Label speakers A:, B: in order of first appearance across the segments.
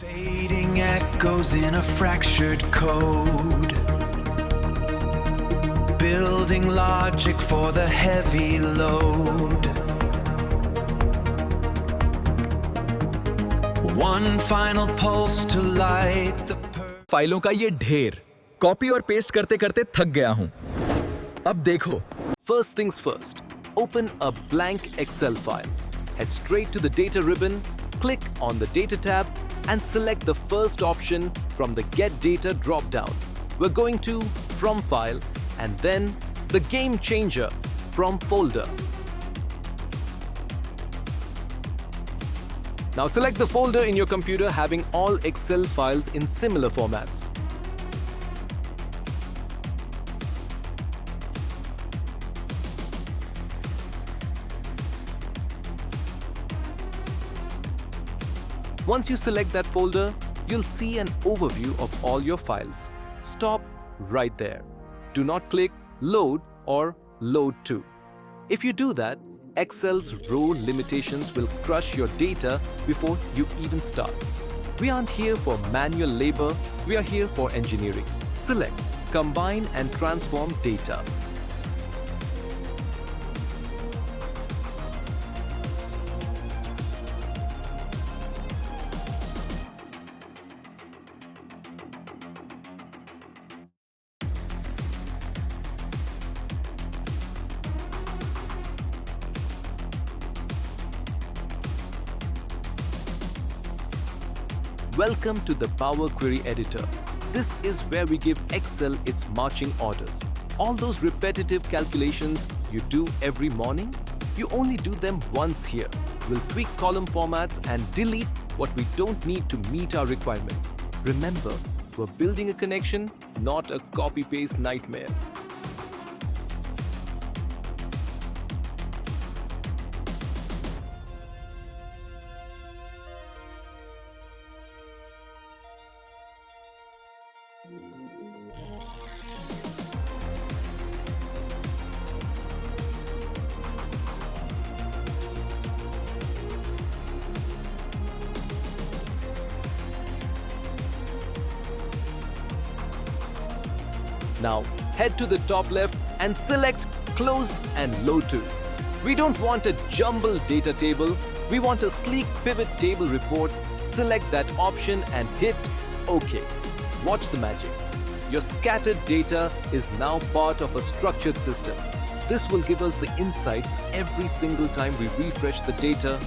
A: Fading echoes in a fractured code, building logic for the heavy load. One final pulse to light the
B: फाइलों का ये ढेर copy और paste करते करते थक गया हूं। अब देखो।
C: First things first, open a blank Excel file. Head straight to the data ribbon, click on the data tab and select the first option from the Get Data drop-down. We're going to From File and then the Game Changer from Folder. Now select the folder in your computer having all Excel files in similar formats. Once you select that folder, you'll see an overview of all your files. Stop right there. Do not click Load or Load to. If you do that, Excel's row limitations will crush your data before you even start. We aren't here for manual labor, we are here for engineering. Select Combine and Transform Data. Welcome to the Power Query Editor. This is where we give Excel its marching orders. All those repetitive calculations you do every morning, you only do them once here. We'll tweak column formats and delete what we don't need to meet our requirements. Remember, we're building a connection, not a copy-paste nightmare. Now, head to the top left and select Close and Load to. We don't want a jumbled data table, we want a sleek pivot table report. Select that option and hit OK. Watch the magic. Your scattered data is now part of a structured system. This will give us the insights every single time we refresh the data.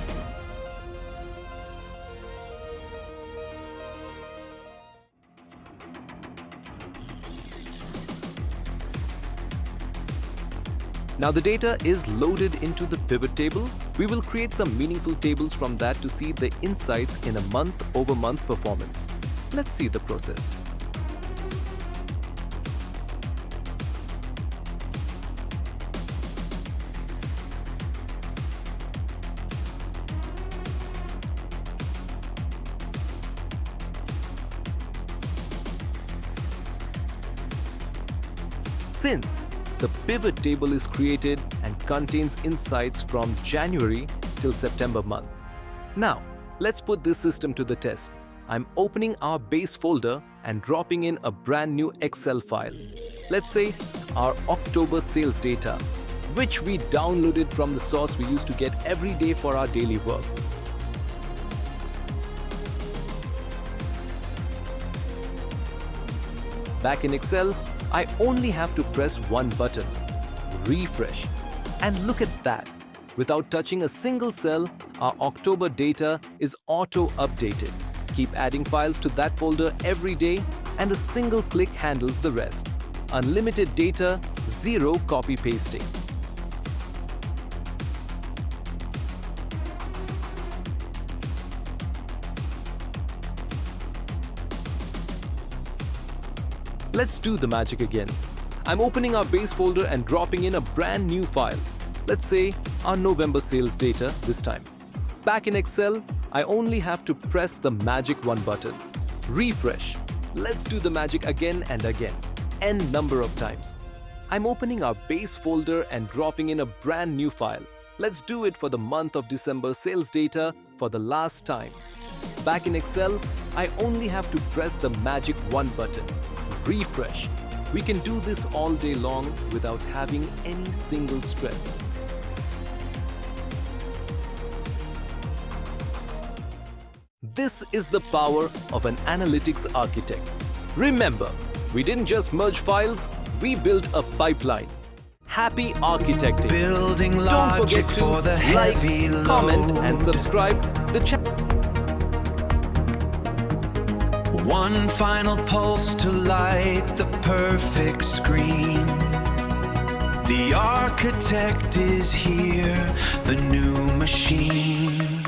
C: Now the data is loaded into the pivot table. We will create some meaningful tables from that to see the insights in a month-over-month performance. Let's see the process. Since the pivot table is created and contains insights from January till September month. Now, let's put this system to the test. I'm opening our base folder and dropping in a brand new Excel file. Let's say our October sales data, which we downloaded from the source we used to get every day for our daily work. Back in Excel, I only have to press one button, refresh, and look at that. Without touching a single cell, our October data is auto-updated. Keep adding files to that folder every day and a single click handles the rest. Unlimited data, zero copy-pasting. Let's do the magic again. I'm opening our base folder and dropping in a brand new file. Let's say our November sales data this time. Back in Excel, I only have to press the magic one button. Refresh. Let's do the magic again and again, n number of times. I'm opening our base folder and dropping in a brand new file. Let's do it for the month of December sales data for the last time. Back in Excel, I only have to press the magic one button, refresh. We can do this all day long without having any single stress. This is the power of an analytics architect. Remember, we didn't just merge files, we built a pipeline. Happy architecting.
A: Building
C: Don't
A: logic
C: forget to
A: for the
C: like,
A: heavy
C: comment and
A: load.
C: subscribe the channel.
A: One final pulse to light the perfect screen. The architect is here, the new machine.